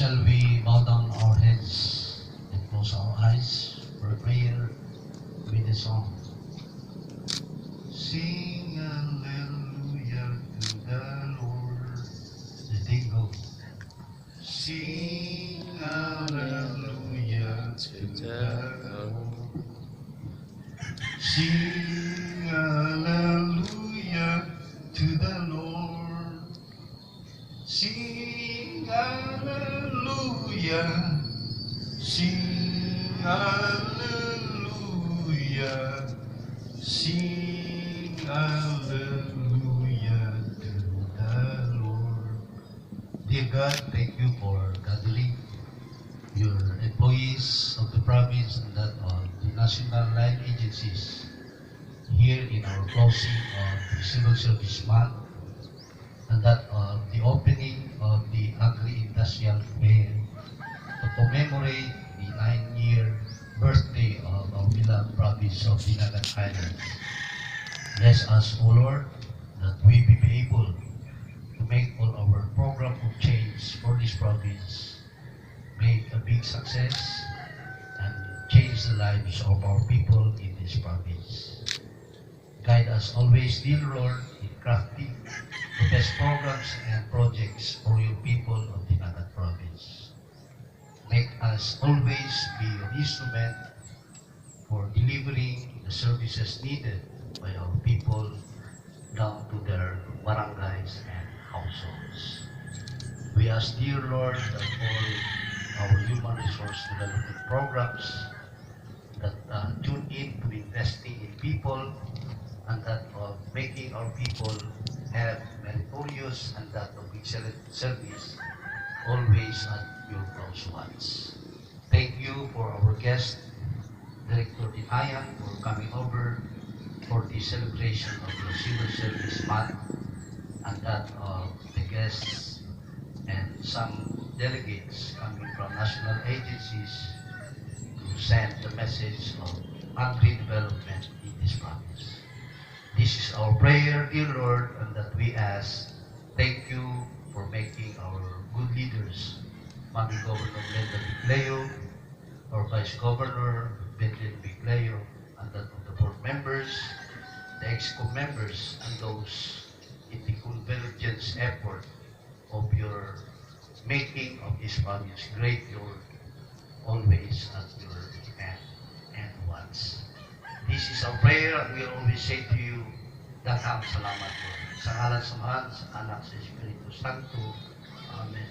Shall we bow down our heads and close our eyes for a prayer with a song? Sing hallelujah to the Lord. The thing goes. Sing hallelujah to the Lord. Sing hallelujah to the Lord. Sing hallelujah. Sing hallelujah. Sing hallelujah to the Lord. Dear God, thank you for gathering your employees of the province and that of the national line agencies here in our closing of the civil service month and that of the opening of the agri-industrial fair to commemorate the 9-year birthday of our beloved province of Dinagat Islands. Bless us, O Lord, that we be able to make all our program of change for this province make a big success and change the lives of our people in this province. Guide us always, dear Lord, in crafting the best programs and projects for your people of the Dinagat province. Make us always be an instrument for delivering the services needed by our people down to their barangays and households. We ask, dear Lord, that all our human resource development programs that tune in to investing in people and that of making our people have meritorious and that of excellent service always at your close ones. Thank you for our guest, Director Dinayan, for coming over for the celebration of the Civil Service Month and that of the guests and some delegates coming from national agencies to send the message of agri-development in this province. This is our prayer, dear Lord, and that we ask, thank you for making our good leaders, Mami Governor Glenda Bicleo, our Vice Governor, Benjamin Bicleo, and that of the board members, the EXCO members, and those in the convergence effort of your making of this province great, your always at your hand and once. This is our prayer and we always say to you, daghang salamat po. Sa ngalan sa Mahal, sa Anak, sa Espiritu Santo. Amen.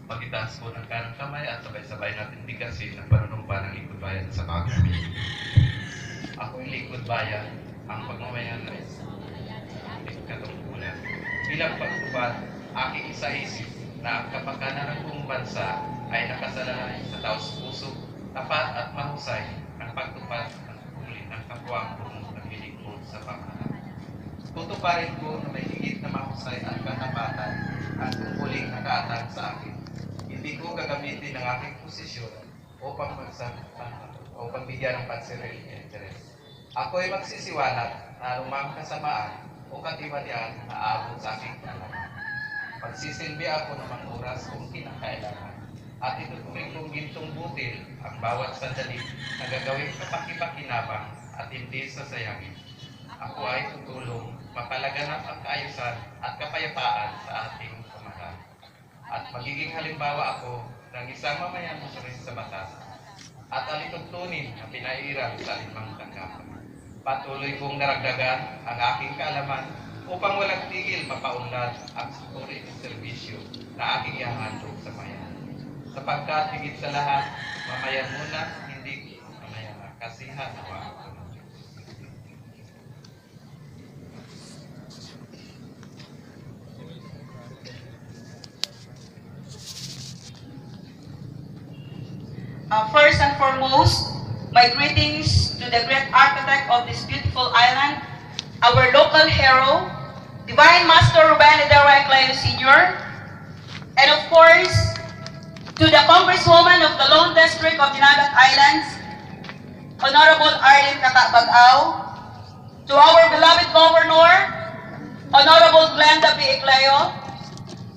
Pagitaas po ng kanang kamay at sabay-sabay natin bigkasin ang panunumpa ng lingkod bayan sa pagkakami. Ako'y lingkod bayan, ang pagmamayan ay katungkulan. Bilang pagtupad, aking isa-isip na ang kapakanan ng buong bansa ay nakasalalay sa taos puso, tapat at mahusay ng pagtupad ng tungkulin ng kapwang buong naglilingkod sa pamahalaan. Tutuparin ko na may higit na mahusay at katapatan ang tungkuling nakaatang sa akin. Hindi ko gagamitin ang aking posisyon upang bigyan ng pansariling interes. Ako ay magsisiwalat na anumang kasamaan o katiwalian na aabot sa aking kalaman. Pagsisilbi ako ng mga oras kung kinakailangan At ito kung gintong butil ang bawat sandali na gagawing kapaki-pakinabang at hindi sasayangin. Ako ay tutulong mapalaganap ang kaayusan at kapayapaan sa ating pamahalaan. At magiging halimbawa ako ng isang mamayan rin sa batas at alituntunin na pinairal sa limang tanggapan. Patuloy kong naragdagan ang aking kaalaman upang walang tigil mapaunlad ang sukuri ng serbisyo na aking ihahandog sa bayan. Sapagkat higit sa lahat, mamayan muna, hindi mamayan na kasihan nawa ako. First and foremost, my greetings to the great architect of this beautiful island, our local hero, Divine Master Ruben Ederwa Eclayo Sr., and of course, to the Congresswoman of the Lone District of Dinagat Islands, Honorable Arlene Catabagao, to our beloved Governor, Honorable Glenda B. Eclayo,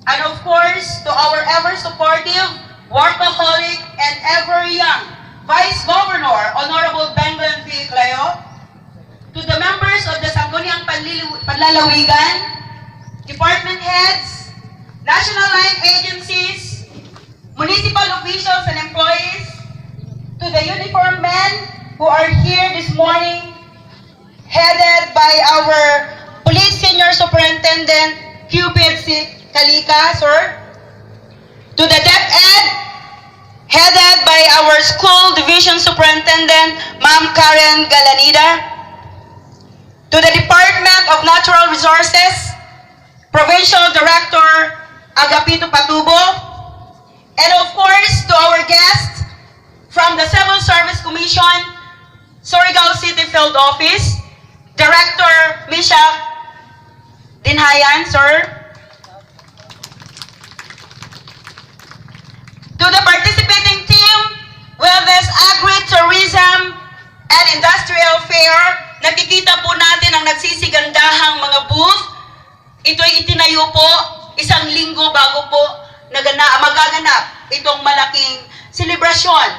and of course, to our ever-supportive, workaholic, and ever-young Vice Governor, Honorable Benglan B. Eclayo, to the members of the Sangguniang Panlalawigan, department heads, national line agencies, municipal officials and employees, to the uniformed men who are here this morning, headed by our Police Senior Superintendent Cupid C. Kalika, sir, to the DepEd, headed by our School Division Superintendent, Ma'am Karen Galanida, to the Department of Natural Resources, Provincial Director Agapito Patubo, and of course, to our guest from the Civil Service Commission, Surigao City Field Office, Director Misha Dinhayan, sir. To the participating team with this agri-tourism and industrial fair, nakikita po natin ang nagsisigandahang mga booth. Ito'y itinayo po isang linggo bago po magaganap itong malaking selebrasyon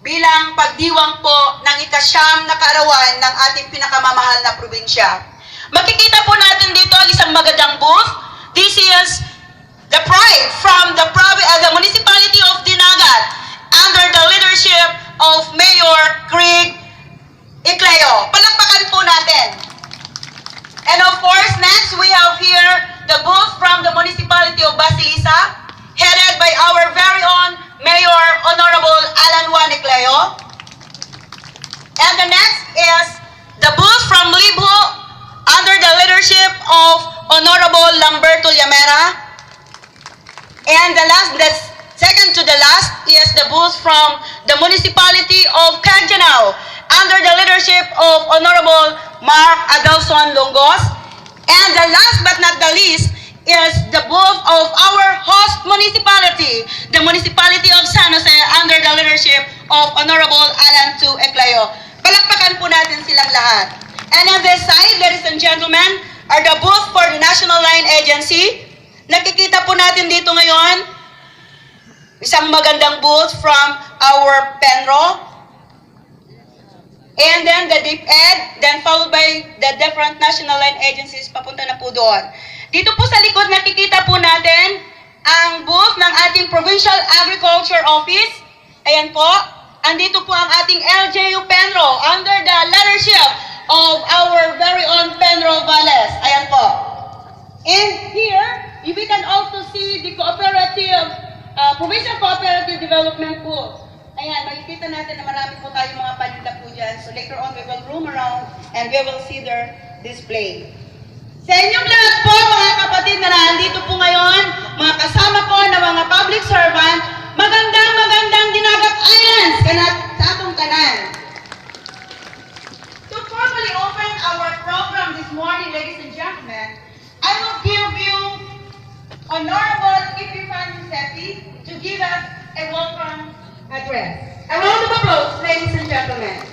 bilang pagdiwang po ng ika-9 na kaarawan ng ating pinakamamahal na probinsya. Makikita po natin dito ang isang magandang booth. This is the pride from the municipality of Dinagat under the leadership of Mayor Craig Eclayo. Palakpakan po natin. And of course, next we have here the booth from the municipality of Basilisa, headed by our very own Mayor Honorable Alan Juan Eclayo. And the next is the booth from Libo under the leadership of Honorable Lamberto Llamera. And the second to the last is the booth from the municipality of Cagjanao under the leadership of Honorable Mark Adelson Longos. And the last but not the least is the booth of our host municipality, the municipality of San Jose under the leadership of Honorable Alan Tu Eclayo. Palakpakan po natin silang lahat. And on this side, ladies and gentlemen, are the booth for the National Line Agency. Nakikita po natin dito ngayon, isang magandang booth from our Penro, and then the DepEd, then followed by the different national line agencies, papunta na po doon. Dito po sa likod, nakikita po natin ang booth ng ating Provincial Agriculture Office. Ayan po, andito po ang ating LGU Penro under the leadership of our very own Penro Valles. Ayan po. And here, we can also see the cooperative, Provincial Cooperative Development Booth. Ayan, makikita natin na marami po tayong mga paninda po dyan. So later on, we will roam around and we will see their display. Sa inyong lahat po, mga kapatid na nandito po ngayon, mga kasama ko na mga public servant, magandang Dinagat Islands, sa atong tanan. To formally open our program this morning, ladies and gentlemen, I will give you Honorable Epifan Sepi to give us a welcome address. A round of applause, ladies and gentlemen.